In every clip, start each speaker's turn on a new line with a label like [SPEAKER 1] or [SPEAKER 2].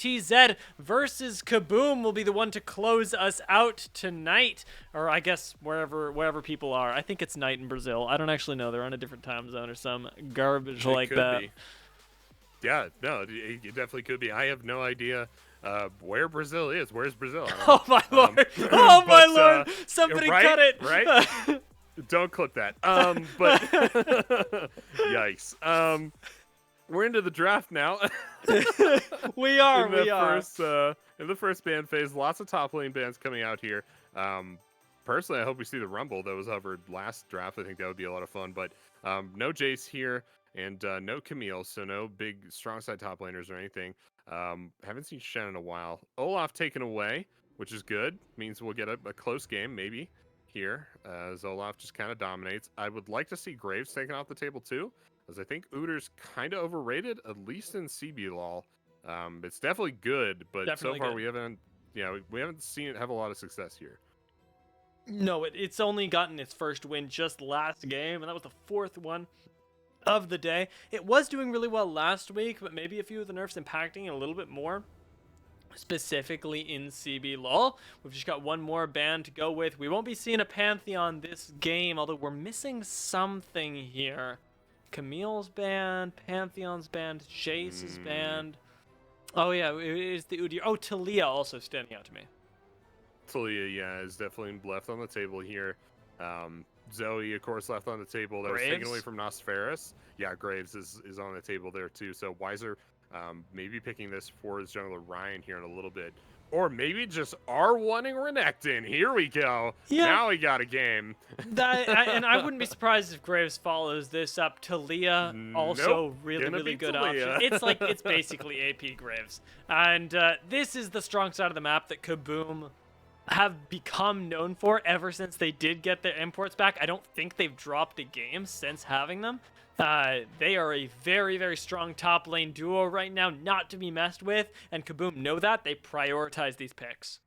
[SPEAKER 1] ITZ versus KBM will be the one to close us out tonight, or I guess wherever people are. I think it's night in Brazil. I don't actually know. They're on a different time zone or some garbage like that.
[SPEAKER 2] Be. Yeah, no, it definitely could be. I have no idea where Brazil is. Where's Brazil?
[SPEAKER 1] Oh my lord! Oh my lord! Somebody
[SPEAKER 2] right,
[SPEAKER 1] cut it!
[SPEAKER 2] Right? Don't clip that. But yikes. We're into the draft now.
[SPEAKER 1] we are.
[SPEAKER 2] In the first ban phase, lots of top lane bans coming out here. Personally, I hope we see the Rumble that was hovered last draft. I think that would be a lot of fun. But no Jace here, and no Camille, so no big strong side top laners or anything. Haven't seen Shen in a while. Olaf taken away, which is good. Means we'll get a close game, maybe, here, as Olaf just kind of dominates. I would like to see Graves taken off the table, too, as I think Uter's kind of overrated, at least in CBLOL. It's definitely good, but so far we haven't seen it have a lot of success here.
[SPEAKER 1] No, it's only gotten its first win just last game, and that was the fourth one of the day. It was doing really well last week, but maybe a few of the nerfs impacting it a little bit more, specifically in CBLOL. We've just got one more ban to go with. We won't be seeing a Pantheon this game, although we're missing something here. Camille's banned, Pantheon's banned, Jace is banned. Oh yeah, it is the Udyr. Oh, Talia also standing out to me.
[SPEAKER 2] Talia, yeah, is definitely left on the table here. Zoe, of course, left on the table. That was taken away from Nosferus. Yeah, Graves is on the table there too. So Weiser maybe picking this for his jungler Ryan here in a little bit. Or maybe just R1ing Renekton. Here we go. Yeah. Now we got a game.
[SPEAKER 1] And I wouldn't be surprised if Graves follows this up. Talia, also really good option. It's basically AP Graves. And this is the strong side of the map that KBM have become known for ever since they did get their imports back. I don't think they've dropped a game since having them. They are a very, very strong top lane duo right now, not to be messed with, and KBM know that. They prioritize these picks.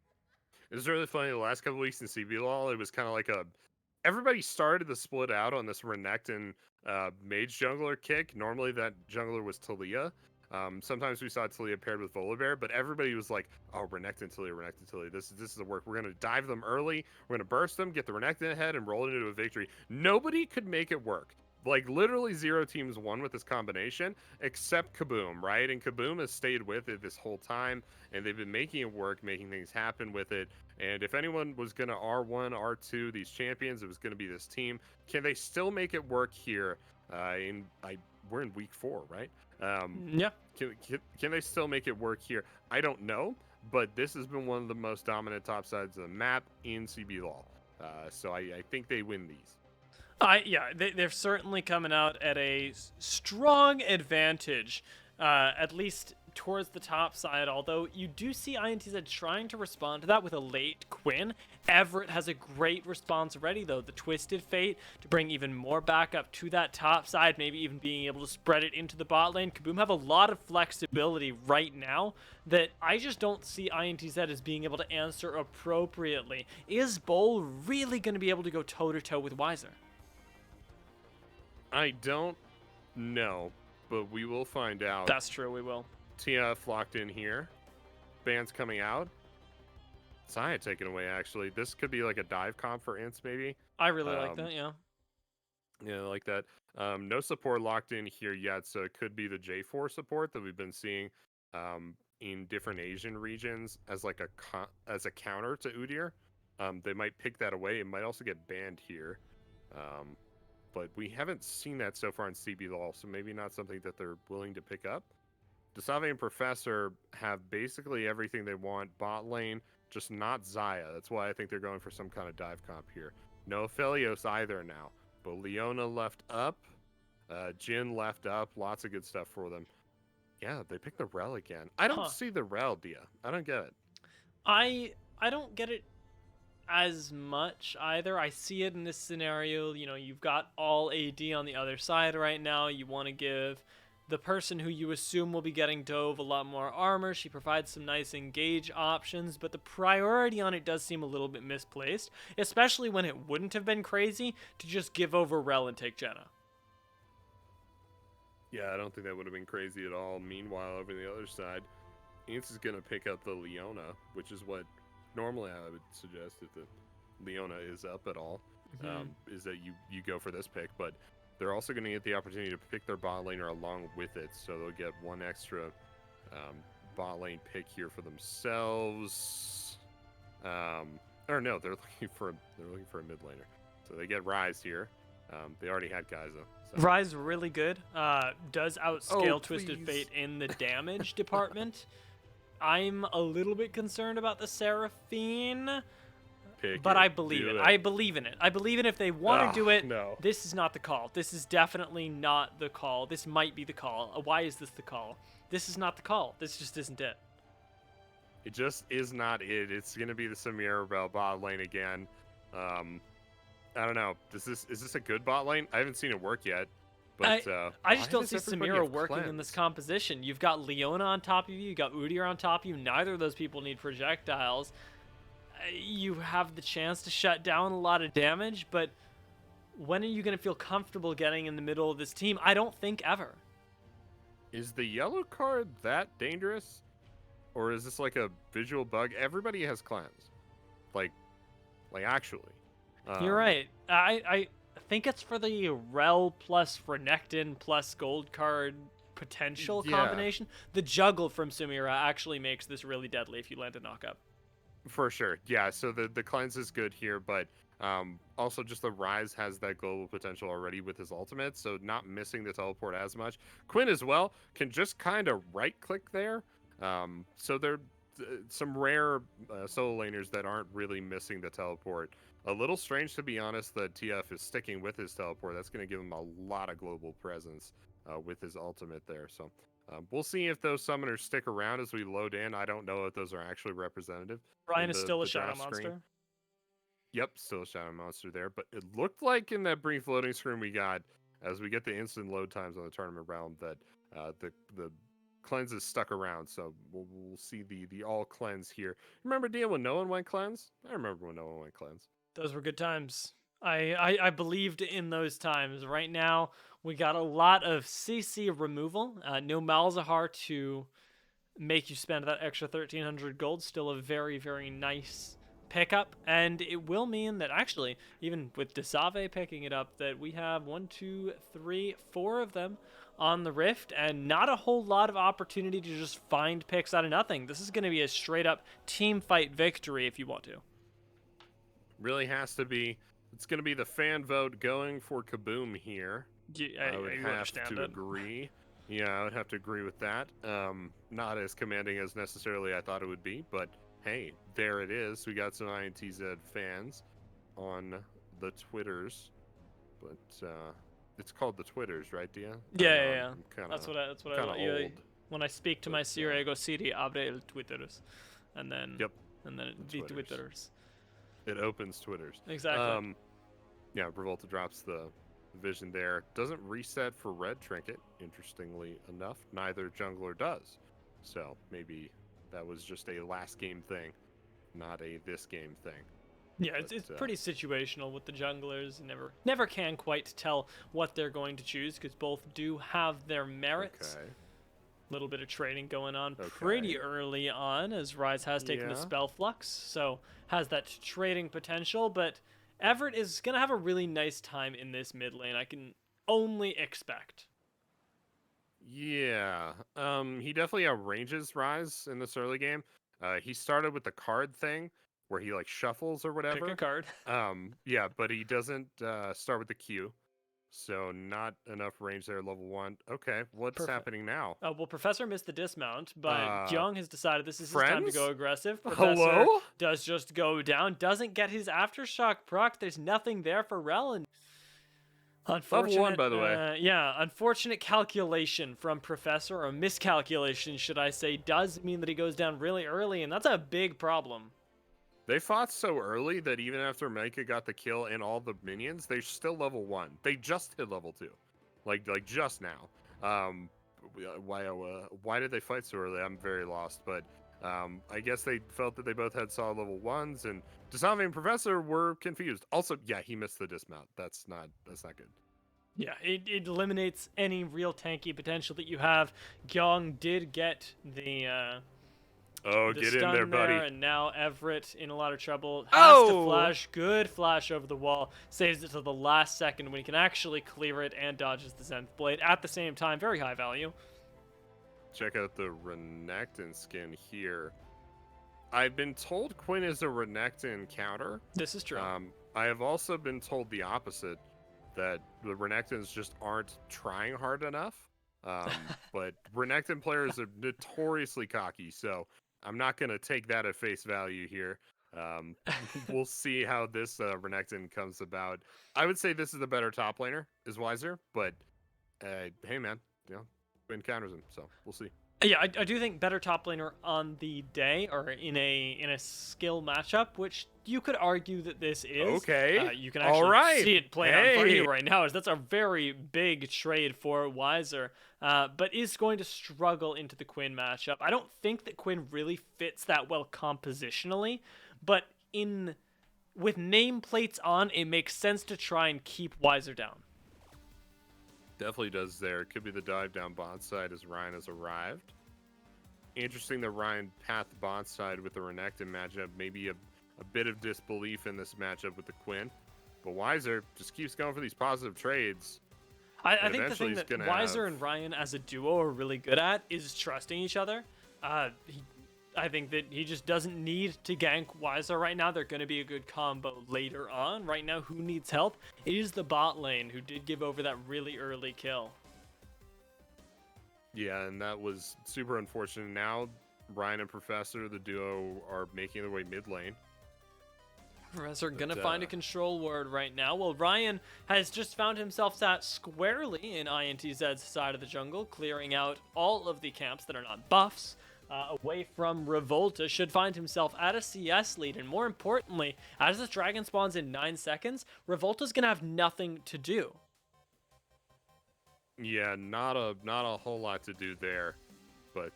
[SPEAKER 2] It was really funny. The last couple weeks in CBLOL, it was kind of like everybody started to split out on this Renekton mage jungler kick. Normally that jungler was Talia. Sometimes we saw Talia paired with Volibear, but everybody was like, oh, Renekton Talia. This is a work. We're going to dive them early. We're going to burst them, get the Renekton ahead, and roll it into a victory. Nobody could make it work. Like, literally 0 teams won with this combination, except KBM, right? And KBM has stayed with it this whole time, and they've been making it work, making things happen with it. And if anyone was going to R1, R2 these champions, it was going to be this team. Can they still make it work here? We're in week 4, right?
[SPEAKER 1] Yeah.
[SPEAKER 2] Can they still make it work here? I don't know, but this has been one of the most dominant top sides of the map in CBLOL. So I think they win these.
[SPEAKER 1] They're certainly coming out at a strong advantage, at least towards the top side, although you do see ITZ trying to respond to that with a late Quinn. Everett has a great response ready, though. The Twisted Fate to bring even more backup to that top side, maybe even being able to spread it into the bot lane. KBM have a lot of flexibility right now that I just don't see ITZ as being able to answer appropriately. Is Bowl really going to be able to go toe-to-toe with Weiser?
[SPEAKER 2] I don't know, but we will find out.
[SPEAKER 1] That's true, we will.
[SPEAKER 2] TF locked in here. Bands coming out. Saya taken away, actually. This could be like a dive comp for Ints, maybe.
[SPEAKER 1] I really like that, yeah.
[SPEAKER 2] Yeah, I like that. No support locked in here yet, so it could be the J4 support that we've been seeing in different Asian regions as like as a counter to Udyr. They might pick that away. It might also get banned here. But we haven't seen that so far in CBLOL, so maybe not something that they're willing to pick up. Dasave and Professor have basically everything they want. Bot lane, just not Xayah. That's why I think they're going for some kind of dive comp here. No Aphelios either now. But Leona left up. Jhin left up. Lots of good stuff for them. Yeah, they picked the Rel again. I don't see the Rel, Dia. I don't get it.
[SPEAKER 1] I don't get it as much either. I see it in this scenario. You know, you've got all AD on the other side right now. You want to give the person who you assume will be getting Dove a lot more armor. She provides some nice engage options, but the priority on it does seem a little bit misplaced, especially when it wouldn't have been crazy to just give over Rel and take Jenna.
[SPEAKER 2] Yeah, I don't think that would have been crazy at all. Meanwhile, over the other side, Ants is going to pick up the Leona, which is what normally I would suggest if the Leona is up at all, is that you go for this pick. But they're also going to get the opportunity to pick their bot laner along with it, so they'll get one extra bot lane pick here for themselves. Or no, they're looking for a mid laner, so they get Rise here. They already had Kai'Sa. So.
[SPEAKER 1] Rise really good. Does outscale Twisted Fate in the damage department. I'm a little bit concerned about the Seraphine, but I believe it. I believe in it. I believe in if they want to do it.
[SPEAKER 2] No.
[SPEAKER 1] This is not the call. This is definitely not the call. This might be the call. Why is this the call? This is not the call. This just isn't it.
[SPEAKER 2] It just is not it. It's going to be the Samira bot lane again. I don't know. Is this a good bot lane? I haven't seen it work yet. But
[SPEAKER 1] I just don't see Samira working in this composition. You've got Leona on top of you. You got Udyr on top of you. Neither of those people need projectiles. You have the chance to shut down a lot of damage, but when are you going to feel comfortable getting in the middle of this team? I don't think ever.
[SPEAKER 2] Is the yellow card that dangerous? Or is this like a visual bug? Everybody has cleanse. Like actually.
[SPEAKER 1] You're right. I think it's for the Rel plus Renekton plus gold card potential combination. The juggle from Samira actually makes this really deadly if you land a knockup.
[SPEAKER 2] For sure. Yeah, so the cleanse is good here, but also just the Rise has that global potential already with his ultimate, so not missing the teleport as much. Quinn as well can just kind of right-click there. So there some rare solo laners that aren't really missing the teleport. A little strange, to be honest, that TF is sticking with his teleport. That's going to give him a lot of global presence with his ultimate there. So we'll see if those summoners stick around as we load in. I don't know if those are actually representative.
[SPEAKER 1] Brian is still a Shadow Monster.
[SPEAKER 2] Yep, still a Shadow Monster there. But it looked like in that brief loading screen we got, as we get the instant load times on the tournament realm, that the cleanses stuck around. So we'll see the all cleanse here. Remember, Dean, when no one went cleanse? I remember when no one went cleanse.
[SPEAKER 1] Those were good times. I believed in those times. Right now, we got a lot of CC removal. No Malzahar to make you spend that extra 1,300 gold. Still a very, very nice pickup. And it will mean that actually, even with Desave picking it up, that we have 1, 2, 3, 4 of them on the Rift, and not a whole lot of opportunity to just find picks out of nothing. This is going to be a straight-up team fight victory if you want to.
[SPEAKER 2] Really has to be. It's going to be the fan vote going for Kaboom here.
[SPEAKER 1] Yeah,
[SPEAKER 2] I would have to agree. Yeah, I would have to agree with that. Not as commanding as necessarily I thought it would be, but hey, there it is. We got some ITZ fans on the Twitters, but it's called the Twitters, right, Dia?
[SPEAKER 1] Yeah. That's what I when I speak to my Siri, I go Siri abre el Twitters, and then the Twitters.
[SPEAKER 2] It opens Twitters.
[SPEAKER 1] Exactly.
[SPEAKER 2] Yeah, Revolta drops the vision there. Doesn't reset for red trinket, interestingly enough. Neither jungler does. So maybe that was just a last game thing, not a this game thing.
[SPEAKER 1] Yeah, it's pretty situational with the junglers. Never can quite tell what they're going to choose because both do have their merits.
[SPEAKER 2] Okay.
[SPEAKER 1] Little bit of trading going on pretty early on as Rise has taken the spell flux, so has that trading potential, but Everett is going to have a really nice time in this mid lane. I can only expect.
[SPEAKER 2] Yeah. He definitely outranges Rise in this early game. He started with the card thing where he like shuffles or whatever.
[SPEAKER 1] Pick a card.
[SPEAKER 2] Yeah, but he doesn't start with the Q. So not enough range there, level 1. Okay, what's happening now?
[SPEAKER 1] Well, Professor missed the dismount, but Young has decided this is his
[SPEAKER 2] friends?
[SPEAKER 1] time to go aggressive. Professor does just go down, doesn't get his Aftershock proc. There's nothing there for Rel. Unfortunate,
[SPEAKER 2] level 1, by the way.
[SPEAKER 1] Yeah, unfortunate calculation from Professor, or miscalculation, should I say, does mean that he goes down really early, and that's a big problem.
[SPEAKER 2] They fought so early that even after Micah got the kill and all the minions, they're still level 1. They just hit level 2. Like just now. Why did they fight so early? I'm very lost, but I guess they felt that they both had solid level 1s, and Desave and Professor were confused. Also, yeah, he missed the dismount. That's not good.
[SPEAKER 1] Yeah, it eliminates any real tanky potential that you have. Gyong did get the
[SPEAKER 2] Oh,
[SPEAKER 1] The
[SPEAKER 2] get in
[SPEAKER 1] stun
[SPEAKER 2] there, buddy.
[SPEAKER 1] and now Everett in a lot of trouble. Has to
[SPEAKER 2] Oh!
[SPEAKER 1] flash. Good flash over the wall. Saves it to the last second when he can actually clear it and dodges the Zenith Blade at the same time. Very high value.
[SPEAKER 2] Check out the Renekton skin here. I've been told Quinn is a Renekton counter.
[SPEAKER 1] This is true.
[SPEAKER 2] I have also been told the opposite, that the Renektons just aren't trying hard enough. But Renekton players are notoriously cocky, so I'm not going to take that at face value here. We'll see how this Renekton comes about. I would say this is the better top laner, is Wiser, but hey, man, Quinn counters him, so we'll see.
[SPEAKER 1] Yeah, I do think better top laner on the day or in a skill matchup, which you could argue that this is.
[SPEAKER 2] Okay.
[SPEAKER 1] You can actually see it playing out in front of you
[SPEAKER 2] Hey.
[SPEAKER 1] right now. As that's a very big trade for Wiser, but is going to struggle into the Quinn matchup. I don't think that Quinn really fits that well compositionally, but with nameplates on, it makes sense to try and keep Wiser down.
[SPEAKER 2] Definitely does there. Could be the dive down bot side as Ryan has arrived. Interesting that Ryan path the bot side with the Renekton matchup. Maybe a bit of disbelief in this matchup with the Quinn. But Wiser just keeps going for these positive trades.
[SPEAKER 1] I think the thing that Wiser and Ryan as a duo are really good at is trusting each other. I think that he just doesn't need to gank Wiser right now. They're going to be a good combo later on. Right now, who needs help? It is the bot lane who did give over that really early kill.
[SPEAKER 2] Yeah, and that was super unfortunate. Now, Ryan and Professor, the duo, are making their way mid lane.
[SPEAKER 1] Professor gonna find a control ward right now. Well, Ryan has just found himself sat squarely in INTZ's side of the jungle, clearing out all of the camps that are not buffs. Away from Revolta, should find himself at a CS lead, and more importantly, as this dragon spawns in 9 seconds, Revolta's gonna have nothing to do.
[SPEAKER 2] Yeah, not a whole lot to do there, but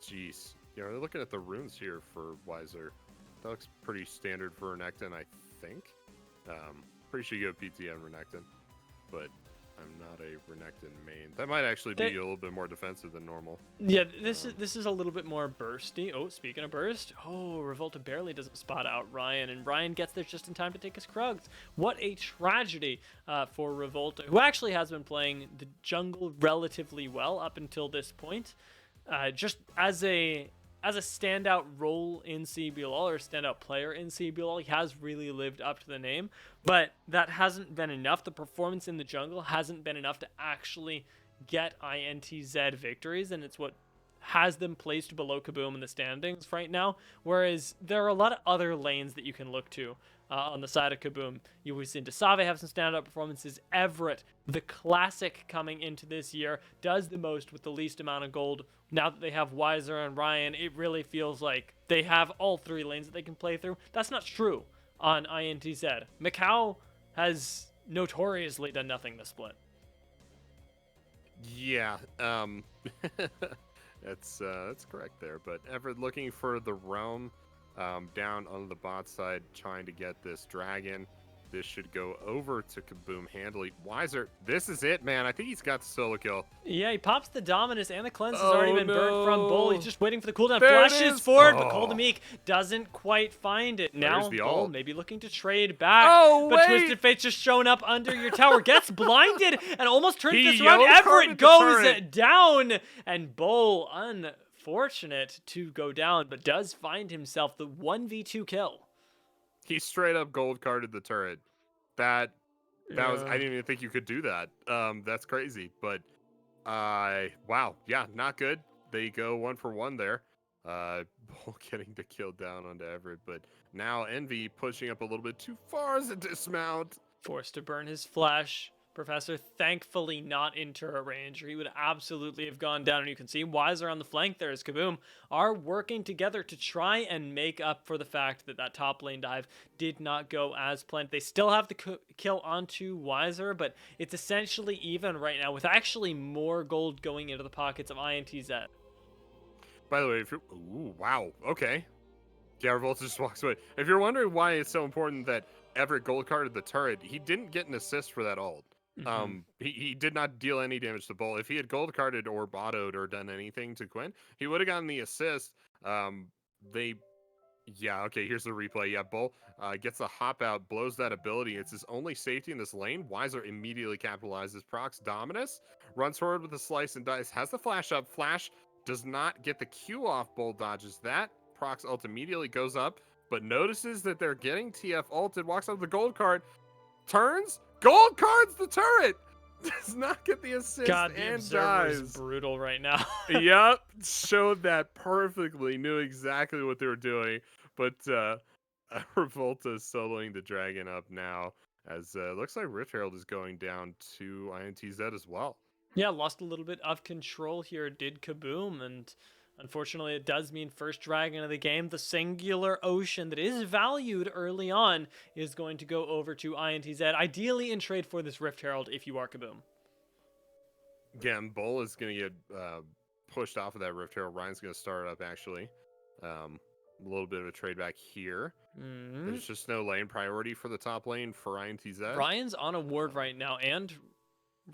[SPEAKER 2] geez, they're looking at the runes here for Wiser. That looks pretty standard for Renekton, I think. Pretty sure you go PTM Renekton, but I'm not a Renekton main. That might actually be a little bit more defensive than normal.
[SPEAKER 1] Yeah, this is a little bit more bursty. Oh, speaking of burst, Revolta barely doesn't spot out Ryan, and Ryan gets there just in time to take his Krugs. What a tragedy for Revolta, who actually has been playing the jungle relatively well up until this point. Just as a standout role in CBLOL, or standout player in CBLOL, he has really lived up to the name, but that hasn't been enough. The performance in the jungle hasn't been enough to actually get INTZ victories, and it's what has them placed below KBM in the standings right now, whereas there are a lot of other lanes that you can look to on the side of KBM. You've seen Save have some standout performances. Everett, the classic coming into this year, does the most with the least amount of gold. Now that they have Wiser and Ryan, it really feels like they have all 3 lanes that they can play through. That's not true on INTZ. Macau has notoriously done nothing this split.
[SPEAKER 2] Yeah, that's correct there. But Everett looking for the Realm down on the bot side, trying to get this dragon. This should go over to KBM handily. Wiser, this is it, man. I think he's got the solo kill.
[SPEAKER 1] Yeah, he pops the Dominus, and the cleanse has already been burnt from Bull. He's just waiting for the cooldown.
[SPEAKER 2] There
[SPEAKER 1] Flashes forward, but Cold-Meek doesn't quite find it. Now, Bull maybe looking to trade back. But Twisted Fate's just showing up under your tower. Gets blinded and almost turns this around. Everett goes down, and Bull, unfortunate to go down, but does find himself the 1v2 kill.
[SPEAKER 2] He straight up gold carded the turret. That was, I didn't even think you could do that. That's crazy. But wow, yeah, not good. They go 1 for 1 there. Bull getting the kill down onto Everett, but now Envy pushing up a little bit too far as a dismount.
[SPEAKER 1] Forced to burn his flash. Professor thankfully not in turret range, or he would absolutely have gone down. And you can see Wiser on the flank there as KBM are working together to try and make up for the fact that that top lane dive did not go as planned. They still have the kill onto Wiser, but it's essentially even right now, with actually more gold going into the pockets of INTZ.
[SPEAKER 2] By the way, if you're, ooh, wow, okay. Yeah, Revolta just walks away. If you're wondering why it's so important that Everett gold carded the turret, he didn't get an assist for that ult. He did not deal any damage to Bull. If he had gold carded or bottoed or done anything to Quinn, he would have gotten the assist. They Yeah, okay, here's the replay. Yeah, Bull gets a hop out, blows that ability. It's his only safety in this lane. Weiser immediately capitalizes. Procs Dominus runs forward with a slice and dice, has the flash up. Flash does not get the Q off. Bull dodges that. Procs ult immediately goes up, but notices that they're getting TF ulted, walks up the gold card, turns, gold cards the turret! Does not get the assist
[SPEAKER 1] God, the
[SPEAKER 2] and
[SPEAKER 1] Observer is
[SPEAKER 2] dies.
[SPEAKER 1] brutal right now.
[SPEAKER 2] Yep, showed that perfectly, knew exactly what they were doing. But Revolta is soloing the dragon up now, as looks like Rift Herald is going down to INTZ as well.
[SPEAKER 1] Yeah, lost a little bit of control here, did Kaboom, and unfortunately it does mean first dragon of the game. The singular ocean that is valued early on is going to go over to INTZ, ideally in trade for this Rift Herald if you are Kaboom.
[SPEAKER 2] Yeah, and Bull is going to get pushed off of that Rift Herald. Ryan's going to start up, actually. A little bit of a trade back here. There's just no lane priority for the top lane for INTZ.
[SPEAKER 1] Ryan's on a ward right now, and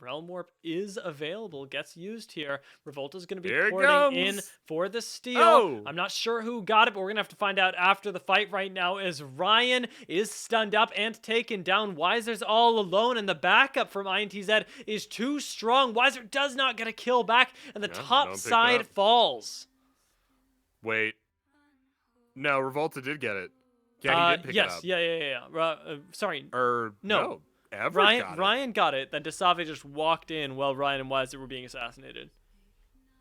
[SPEAKER 1] Realm Warp is available, gets used here. Revolta's going to be porting in for the steal.
[SPEAKER 2] Oh!
[SPEAKER 1] I'm not sure who got it, but we're going to have to find out after the fight right now, as Ryan is stunned up and taken down. Weiser's all alone, and the backup from INTZ is too strong. Weiser does not get a kill back, and the top side falls.
[SPEAKER 2] Wait. No, Revolta did get it. Yeah, he did pick it up.
[SPEAKER 1] Yeah. Sorry.
[SPEAKER 2] No.
[SPEAKER 1] Ryan got it. Then Desave just walked in while Ryan and Weiser were being assassinated.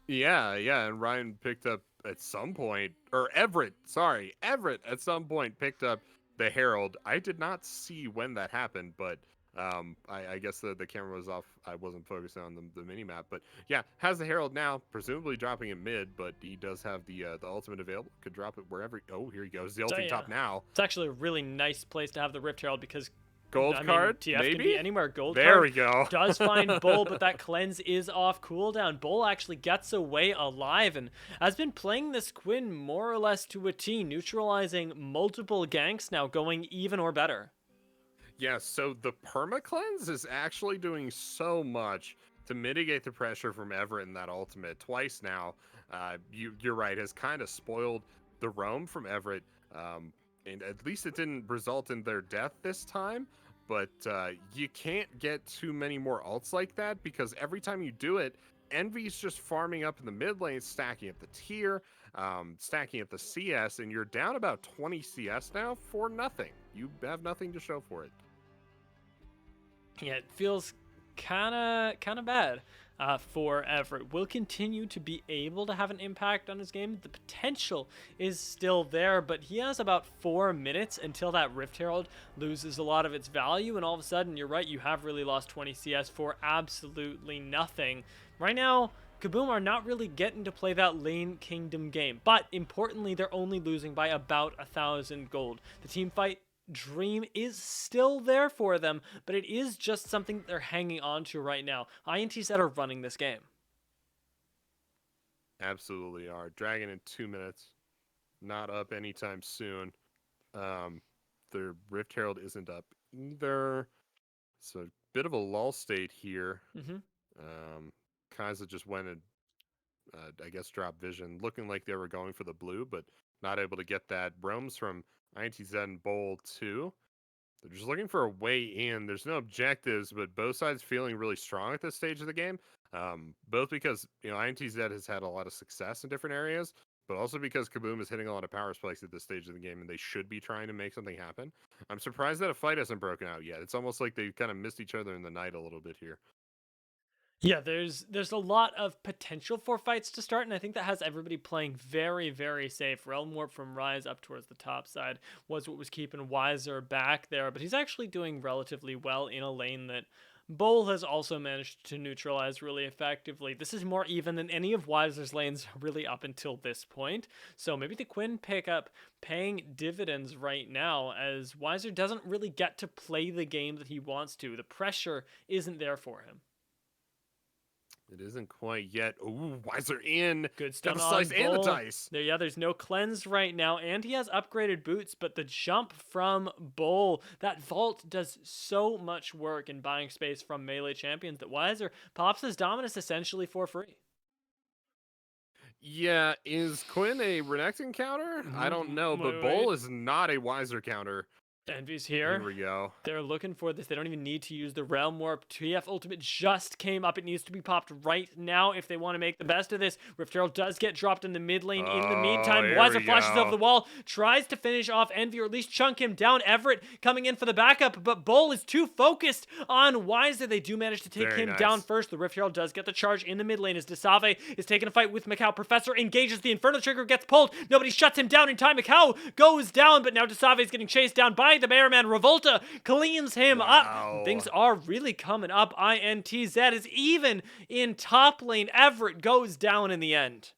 [SPEAKER 2] Yeah, and Ryan picked up at some point, or Everett at some point picked up the Herald. I did not see when that happened, but I guess the camera was off. I wasn't focusing on the mini map, but yeah, has the Herald now, presumably dropping it mid, but he does have the ultimate available. Could drop it wherever. Oh, here he goes, the ultimate top now.
[SPEAKER 1] It's actually a really nice place to have the Rift Herald because
[SPEAKER 2] gold card,
[SPEAKER 1] TF
[SPEAKER 2] maybe?
[SPEAKER 1] can be anywhere. Gold
[SPEAKER 2] there
[SPEAKER 1] card
[SPEAKER 2] we go.
[SPEAKER 1] does find Bull, but that cleanse is off cooldown. Bull actually gets away alive and has been playing this Quinn more or less to a T, neutralizing multiple ganks now, going even or better.
[SPEAKER 2] Yeah, so the perma cleanse is actually doing so much to mitigate the pressure from Everett in that ultimate twice now. You're right, has kind of spoiled the roam from Everett. And at least it didn't result in their death this time, but you can't get too many more ults like that, because every time you do it, Envy's just farming up in the mid lane, stacking up the tier, stacking up the CS, and you're down about 20 CS now for nothing. You have nothing to show for it.
[SPEAKER 1] Yeah, it feels kind of bad for Everett. Will continue to be able to have an impact on his game. The potential is still there, but he has about 4 minutes until that Rift Herald loses a lot of its value, and all of a sudden, you're right, you have really lost 20 CS for absolutely nothing. Right now, Kaboom are not really getting to play that lane kingdom game, but importantly, they're only losing by about 1,000 gold. The team fight dream is still there for them, but it is just something that they're hanging on to right now. INTZ are running this game.
[SPEAKER 2] Absolutely are. Dragon in 2 minutes. Not up anytime soon. The Rift Herald isn't up either. So a bit of a lull state here. Kai'Sa just went and I guess dropped vision, looking like they were going for the blue, but not able to get that. Roams from ITZ and Bowl 2. They're just looking for a way in. There's no objectives, but both sides feeling really strong at this stage of the game. Both because, INTZ has had a lot of success in different areas, but also because Kaboom is hitting a lot of power spikes at this stage of the game, and they should be trying to make something happen. I'm surprised that a fight hasn't broken out yet. It's almost like they kind of missed each other in the night a little bit here.
[SPEAKER 1] Yeah, there's a lot of potential for fights to start, and I think that has everybody playing very, very safe. Realm Warp from Rise up towards the top side was what was keeping Weiser back there, but he's actually doing relatively well in a lane that Bowl has also managed to neutralize really effectively. This is more even than any of Weiser's lanes really up until this point, so maybe the Quinn pickup paying dividends right now, as Weiser doesn't really get to play the game that he wants to. The pressure isn't there for him.
[SPEAKER 2] It isn't quite yet. Ooh, Weiser in.
[SPEAKER 1] Good
[SPEAKER 2] Got
[SPEAKER 1] stun
[SPEAKER 2] the
[SPEAKER 1] on
[SPEAKER 2] slice and the
[SPEAKER 1] Bull.
[SPEAKER 2] dice.
[SPEAKER 1] There's no cleanse right now, and he has upgraded boots, but the jump from Bull, that vault does so much work in buying space from melee champions that Weiser pops his dominus essentially for free.
[SPEAKER 2] Yeah, is Quinn a Renekton counter? I don't know, but
[SPEAKER 1] Wait.
[SPEAKER 2] Bull is not a Weiser counter.
[SPEAKER 1] Envy's
[SPEAKER 2] Here
[SPEAKER 1] here.
[SPEAKER 2] we go.
[SPEAKER 1] They're looking for this. They don't even need to use the Realm Warp. TF Ultimate just came up. It needs to be popped right now if they want to make the best of this. Rift Herald does get dropped in the mid lane. In the meantime,
[SPEAKER 2] here
[SPEAKER 1] Weiser
[SPEAKER 2] we
[SPEAKER 1] flashes
[SPEAKER 2] go.
[SPEAKER 1] over the wall, tries to finish off Envy or at least chunk him down. Everett coming in for the backup, but Bull is too focused on Weiser. They do manage to take
[SPEAKER 2] Very
[SPEAKER 1] him
[SPEAKER 2] nice.
[SPEAKER 1] down first. The Rift Herald does get the charge in the mid lane as Desave is taking a fight with Macau. Professor engages the Inferno trigger, gets pulled. Nobody shuts him down in time. Macau goes down, but now Desave is getting chased down by the Bearman. Revolta cleans him up. Things are really coming up. INTZ is even in top lane. Everett goes down in the end.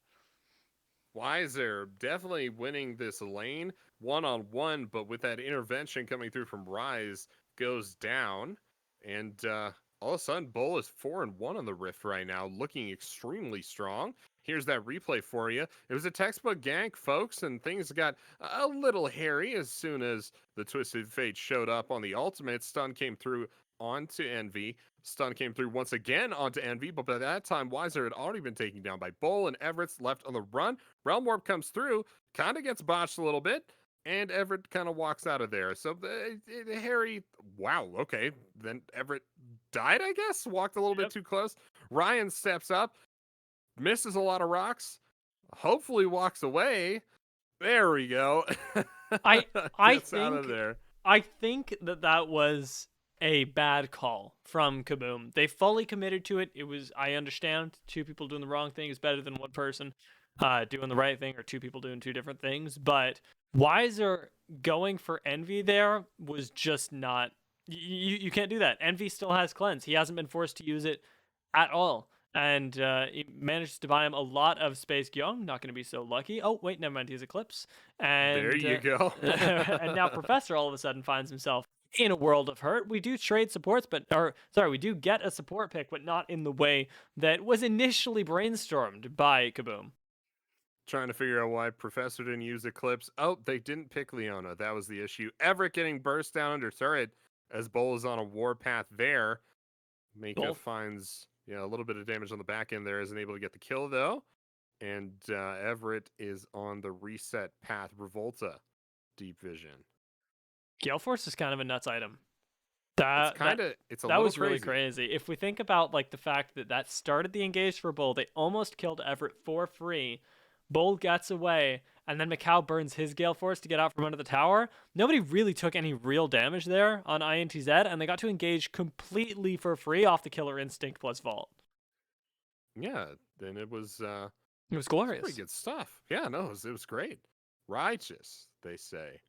[SPEAKER 2] Weiser definitely winning this lane one-on-one, but with that intervention coming through from Rise, goes down. And all of a sudden, Bull is 4-1 on the Rift right now, looking extremely strong. Here's that replay for you. It was a textbook gank, folks, and things got a little hairy as soon as the Twisted Fate showed up on the ultimate. Stun came through onto Envy. Stun came through once again onto Envy, but by that time, Weiser had already been taken down by Bull, and Everett's left on the run. Realm Warp comes through, kind of gets botched a little bit, and Everett kind of walks out of there. So Harry, wow, okay. Then Everett died, I guess? Walked a little bit too close. Ryan steps up, misses a lot of rocks, hopefully walks away. There we go.
[SPEAKER 1] I
[SPEAKER 2] Gets
[SPEAKER 1] think
[SPEAKER 2] out of there.
[SPEAKER 1] I think that was a bad call from Kaboom. They fully committed to it. I understand two people doing the wrong thing is better than one person doing the right thing, or two people doing two different things. But Weiser going for Envy there was just not. You can't do that. Envy still has cleanse. He hasn't been forced to use it at all. And he manages to buy him a lot of space. Gyong, not going to be so lucky. Oh, wait, never mind. He's Eclipse. And
[SPEAKER 2] There you go.
[SPEAKER 1] and now Professor all of a sudden finds himself in a world of hurt. We do trade supports, we do get a support pick, but not in the way that was initially brainstormed by Kaboom.
[SPEAKER 2] Trying to figure out why Professor didn't use Eclipse. Oh, they didn't pick Leona. That was the issue. Everett getting burst down under turret as Bull is on a warpath there. Mika finds a little bit of damage on the back end there. Isn't able to get the kill, though. And Everett is on the reset path. Revolta, Deep Vision.
[SPEAKER 1] Gale Force is kind of a nuts item.
[SPEAKER 2] That
[SPEAKER 1] was really crazy. If we think about like the fact that started the engage for Bull, they almost killed Everett for free. Bull gets away, and then Macau burns his Gale Force to get out from under the tower. Nobody really took any real damage there on INTZ, and they got to engage completely for free off the Killer Instinct plus Vault.
[SPEAKER 2] Yeah, then it was
[SPEAKER 1] glorious.
[SPEAKER 2] Pretty good stuff. Yeah, no, it was great. Righteous, they say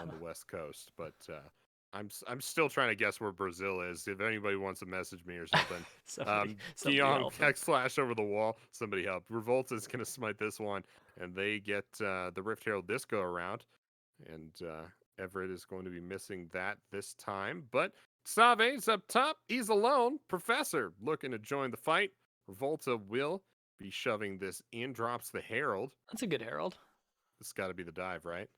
[SPEAKER 2] on the West Coast, but I'm still trying to guess where Brazil is. If anybody wants to message me or something, Keon text flash over the wall. Somebody help. Revolta's gonna smite this one, and they get the Rift Herald this go around, and Everett is going to be missing that this time. But Save's up top. He's alone. Professor looking to join the fight. Revolta will be shoving this in. Drops the Herald.
[SPEAKER 1] That's a good Herald.
[SPEAKER 2] This got to be the dive, right?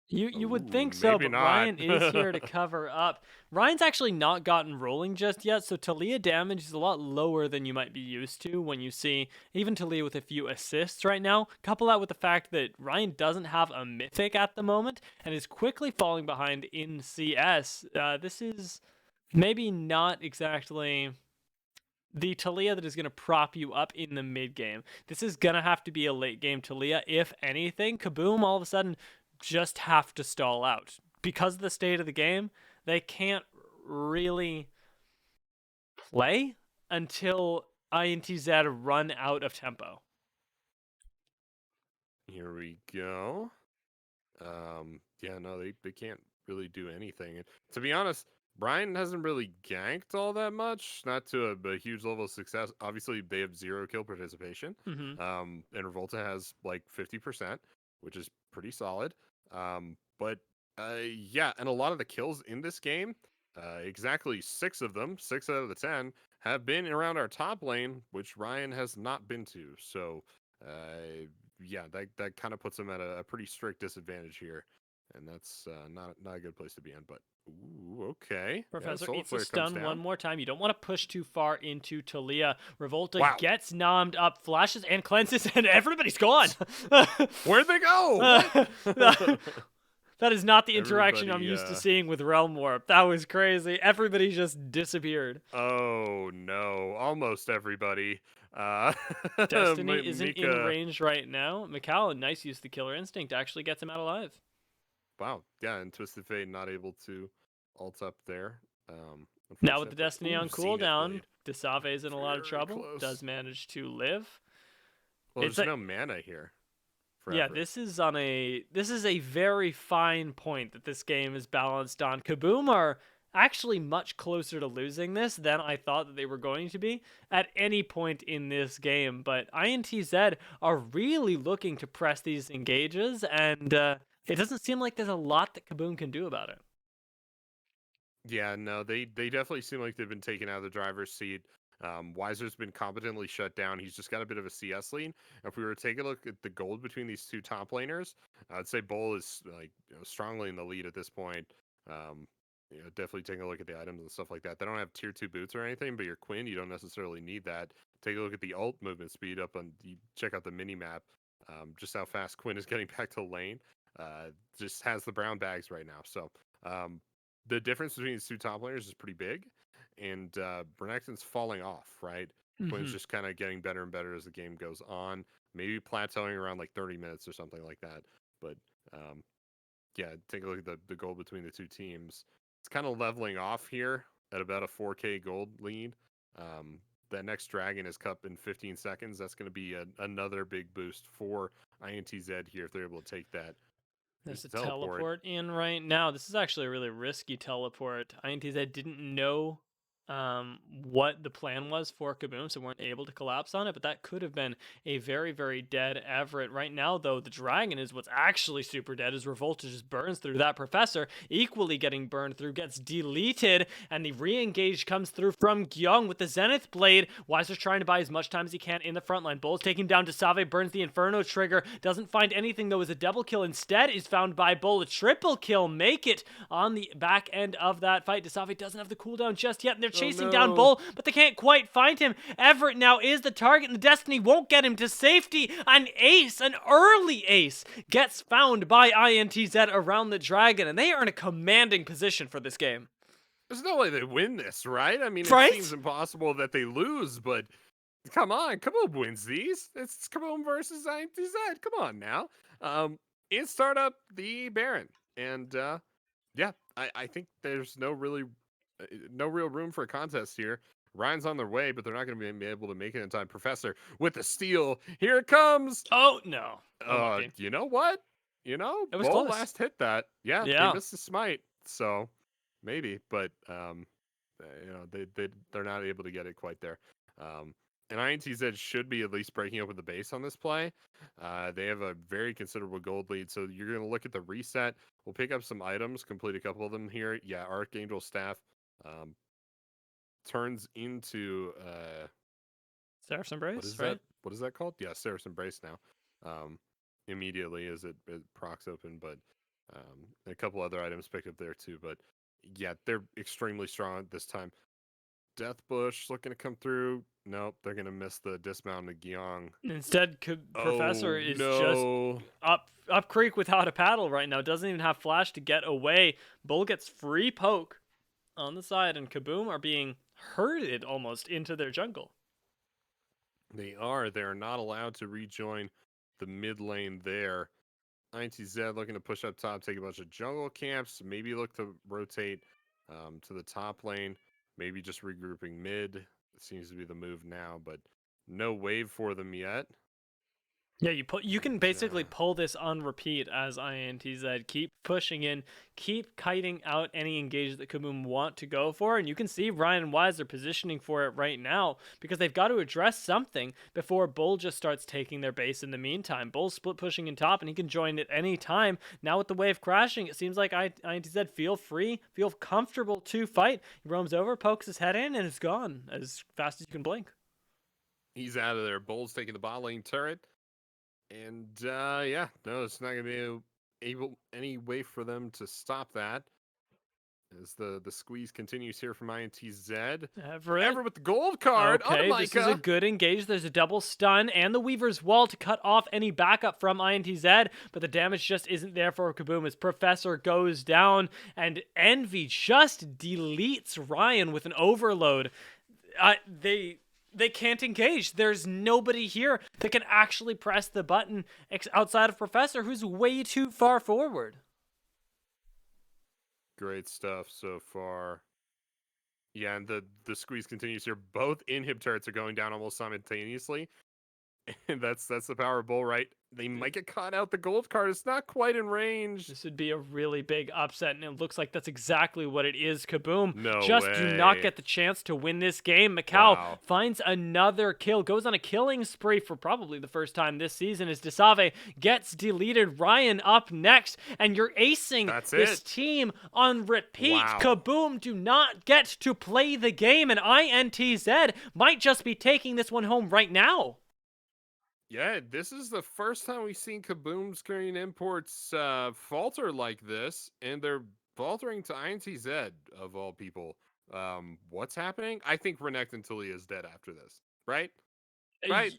[SPEAKER 1] You would think so, but
[SPEAKER 2] not.
[SPEAKER 1] Ryan is here to cover up. Ryan's actually not gotten rolling just yet, so Talia damage is a lot lower than you might be used to when you see even Talia with a few assists right now. Couple that with the fact that Ryan doesn't have a mythic at the moment and is quickly falling behind in CS. This is maybe not exactly the Talia that is going to prop you up in the mid game. This is going to have to be a late game Talia, if anything. Kaboom all of a sudden just have to stall out. Because of the state of the game, they can't really play until INTZ run out of tempo.
[SPEAKER 2] Here we go. Yeah, no, they can't really do anything. And to be honest, Brian hasn't really ganked all that much, not to a huge level of success. Obviously, they have 0 kill participation.
[SPEAKER 1] Mm-hmm.
[SPEAKER 2] And Revolta has like 50%, which is pretty solid. But yeah, and a lot of the kills in this game Exactly 6 of them, 6 out of the 10, have been around our top lane, which Ryan has not been to. So, yeah, that kind of puts him at a pretty strict disadvantage here, and that's not a good place to be in. But ooh, okay, yeah,
[SPEAKER 1] Professor
[SPEAKER 2] Solar
[SPEAKER 1] eats a
[SPEAKER 2] Flare comes
[SPEAKER 1] stun one
[SPEAKER 2] down.
[SPEAKER 1] more time. You don't want to push too far into Talia. Revolta
[SPEAKER 2] Wow,
[SPEAKER 1] gets nommed up, flashes and cleanses, and everybody's gone.
[SPEAKER 2] where'd they go?
[SPEAKER 1] Uh,
[SPEAKER 2] What?
[SPEAKER 1] that is not the interaction I'm
[SPEAKER 2] Everybody,
[SPEAKER 1] used to seeing with Realm Warp. That was crazy. Everybody just disappeared.
[SPEAKER 2] oh no, almost everybody.
[SPEAKER 1] Destiny isn't in
[SPEAKER 2] Mika.
[SPEAKER 1] range right now. McAllen, nice use of the Killer Instinct, actually gets him out alive.
[SPEAKER 2] Wow, yeah, and Twisted Fate not able to ult up there.
[SPEAKER 1] Now with the
[SPEAKER 2] Unfortunate, but
[SPEAKER 1] Destiny
[SPEAKER 2] ooh,
[SPEAKER 1] on
[SPEAKER 2] Zenith
[SPEAKER 1] cooldown,
[SPEAKER 2] Blade,
[SPEAKER 1] Desave's in a lot of
[SPEAKER 2] very
[SPEAKER 1] trouble. Does
[SPEAKER 2] close.
[SPEAKER 1] manage to live.
[SPEAKER 2] Well,
[SPEAKER 1] It's
[SPEAKER 2] there's
[SPEAKER 1] a
[SPEAKER 2] no mana here for
[SPEAKER 1] Yeah,
[SPEAKER 2] Everett.
[SPEAKER 1] this is a very fine point that this game is balanced on. Kaboom are actually much closer to losing this than I thought that they were going to be at any point in this game, but INTZ are really looking to press these engages, and it doesn't seem like there's a lot that Kaboom can do about it.
[SPEAKER 2] Yeah, no, they definitely seem like they've been taken out of the driver's seat. Weiser's been competently shut down. He's just got a bit of a CS lead. If we were to take a look at the gold between these two top laners, I'd say Bull is like strongly in the lead at this point. Definitely taking a look at the items and stuff like that. They don't have tier 2 boots or anything, but your Quinn, you don't necessarily need that. Take a look at the ult movement speed up on. You check out the mini map. Just how fast Quinn is getting back to lane. Just has the brown bags right now. So. The difference between these two top laners is pretty big, and Renekton's falling off, right? Quinn's
[SPEAKER 1] Mm-hmm.
[SPEAKER 2] just kind of getting better and better as the game goes on, maybe plateauing around like 30 minutes or something like that. But yeah, take a look at the goal between the two teams. It's kind of leveling off here at about a 4K gold lead. That next dragon is cup in 15 seconds. That's going to be another big boost for INTZ here if they're able to take that. Here's
[SPEAKER 1] There's a
[SPEAKER 2] the teleport.
[SPEAKER 1] teleport in right now. This is actually a really risky teleport. INTZ didn't know what the plan was for Kaboom, so weren't able to collapse on it, but that could have been a very, very dead Everett. Right now, though, the dragon is what's actually super dead, as Revolta just burns through that Professor, equally getting burned through, gets deleted, and the re-engage comes through from Gyung with the Zenith Blade. Weiser's trying to buy as much time as he can in the front line. Bull's taking down Desave, burns the Inferno trigger, doesn't find anything, though, as a double kill instead is found by Bull. A triple kill, make it on the back end of that fight. Desave doesn't have the cooldown just yet, and they're chasing down
[SPEAKER 2] No.
[SPEAKER 1] Bull, but they can't quite find him. Everett now is the target, and the Destiny won't get him to safety. An ace, an early ace, gets found by INTZ around the dragon, and they are in a commanding position for this game.
[SPEAKER 2] There's no way they win this, right? I mean, it
[SPEAKER 1] Right?
[SPEAKER 2] seems impossible that they lose, but come on, Kaboom wins these. It's Kaboom versus ITZ. Come on now. In startup, the Baron, and yeah, I think there's no real room for a contest here. Ryan's on their way, but they're not going to be able to make it in time. Professor with the steal. Here it comes.
[SPEAKER 1] Oh, no. Unlucky.
[SPEAKER 2] You know what?
[SPEAKER 1] It was
[SPEAKER 2] Bull
[SPEAKER 1] close.
[SPEAKER 2] last hit that. Yeah, they
[SPEAKER 1] Yeah.
[SPEAKER 2] missed the smite, so maybe, but they're not able to get it quite there. And INTZ should be at least breaking open the base on this play. They have a very considerable gold lead, so you're going to look at the reset. We'll pick up some items, complete a couple of them here. Yeah, Archangel Staff turns into
[SPEAKER 1] Seraph's Embrace,
[SPEAKER 2] what is
[SPEAKER 1] right?
[SPEAKER 2] that? What is that called? Yeah, Seraph's Embrace now. Immediately as it procs open, but a couple other items picked up there too. But yeah, they're extremely strong this time. Death Bush looking to come through. Nope, they're gonna miss the dismount of Gyong.
[SPEAKER 1] Instead, Professor
[SPEAKER 2] Oh
[SPEAKER 1] is just
[SPEAKER 2] no!
[SPEAKER 1] up creek without a paddle right now. Doesn't even have flash to get away. Bull gets free poke on the side, and Kaboom are being herded almost into their jungle.
[SPEAKER 2] They are. They are not allowed to rejoin the mid lane there. ITZ looking to push up top, take a bunch of jungle camps, maybe look to rotate to the top lane, maybe just regrouping mid. It seems to be the move now, but no wave for them yet.
[SPEAKER 1] Yeah, you can basically
[SPEAKER 2] Uh,
[SPEAKER 1] pull this on repeat as INTZ. Keep pushing in, keep kiting out any engage that Kaboom want to go for, and you can see Ryan and Wise are positioning for it right now because they've got to address something before Bull just starts taking their base in the meantime. Bull's split pushing in top, and he can join at any time. Now with the wave crashing, it seems like INTZ feel free, feel comfortable to fight. He roams over, pokes his head in, and it's gone as fast as you can blink.
[SPEAKER 2] he's out of there. Bull's taking the bot lane turret. And yeah, no, it's not gonna be any way for them to stop that. As the squeeze continues here from INTZ.
[SPEAKER 1] Everett.
[SPEAKER 2] Ever with the gold card on
[SPEAKER 1] Okay, this is a
[SPEAKER 2] Micah.
[SPEAKER 1] good engage. There's a double stun and the Weaver's Wall to cut off any backup from INTZ, but the damage just isn't there for Kaboom as Professor goes down, and Envy just deletes Ryan with an overload. They can't engage. There's nobody here that can actually press the button outside of Professor, who's way too far forward.
[SPEAKER 2] Great stuff so far. Yeah, and the squeeze continues here. Both inhib turrets are going down almost simultaneously. And that's the power of Bull, right? They might get caught out. The gold card is not quite in range.
[SPEAKER 1] This would be a really big upset, and it looks like that's exactly what it is. Kaboom
[SPEAKER 2] No
[SPEAKER 1] just do not
[SPEAKER 2] way.
[SPEAKER 1] get the chance to win this game. Macau
[SPEAKER 2] Wow.
[SPEAKER 1] finds another kill, goes on a killing spree for probably the first time this season as Desave gets deleted. Ryan up next, and you're acing
[SPEAKER 2] That's
[SPEAKER 1] this
[SPEAKER 2] it.
[SPEAKER 1] team on repeat.
[SPEAKER 2] Wow.
[SPEAKER 1] Kaboom do not get to play the game, and INTZ might just be taking this one home right now.
[SPEAKER 2] Yeah, this is the first time we've seen Kaboom screen imports falter like this, and they're faltering to INTZ of all people. What's happening? I think Renekton Talia is dead after this, right? Right?